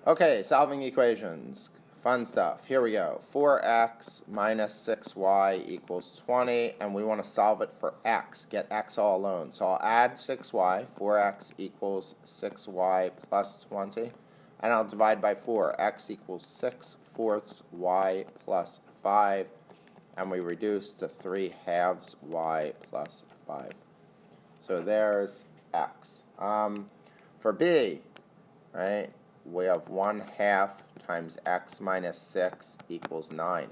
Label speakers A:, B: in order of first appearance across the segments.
A: Okay, solving equations. Fun stuff. Here we go. 4x minus 6y equals 20, and we want to solve it for x. Get x all alone. So I'll add 6y. 4x equals 6y plus 20. And I'll divide by 4. X equals 6/4 y plus 5. And we reduce to 3/2 y plus 5. So there's x. For b, right? We have 1/2 times x minus 6 equals 9.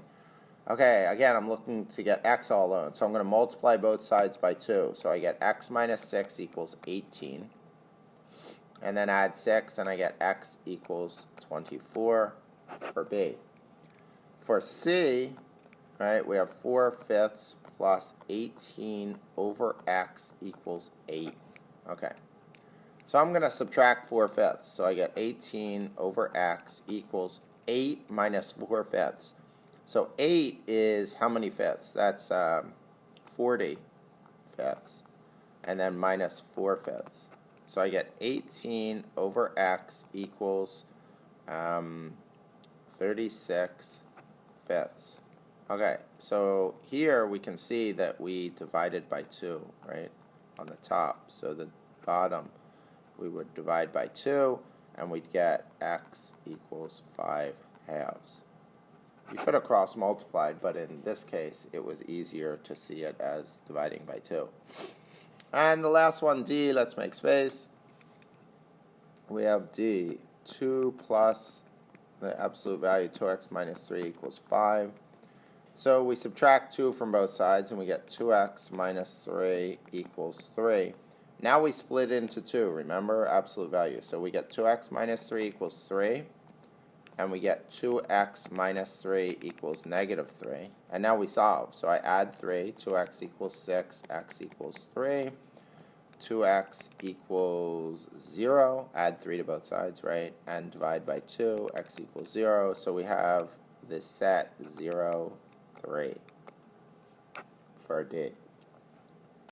A: Okay, again, I'm looking to get x all alone. So I'm going to multiply both sides by 2. So I get x minus 6 equals 18. And then add 6, and I get x equals 24 for b. For c, right, we have 4/5 plus 18 over x equals 8. Okay. So I'm going to subtract 4/5. So I get 18 over x equals 8 minus 4/5. So 8 is how many fifths? That's 40 fifths. And then minus 4/5. So I get 18 over x equals 36 fifths. Okay, so here we can see that we divided by 2, right, on the top. So the bottom, we would divide by 2, and we'd get x equals 5/2. You could have cross multiplied, but in this case, it was easier to see it as dividing by 2. And the last one, d, let's make space. We have d, 2 plus the absolute value, 2x minus 3 equals 5. So we subtract 2 from both sides, and we get 2x minus 3 equals 3. Now we split into 2, remember, absolute value. So we get 2x minus 3 equals 3, and we get 2x minus 3 equals negative 3. And now we solve. So I add 3, 2x equals 6, x equals 3. 2x equals 0, add 3 to both sides, right? And divide by 2, x equals 0. So we have this set 0, 3 for D.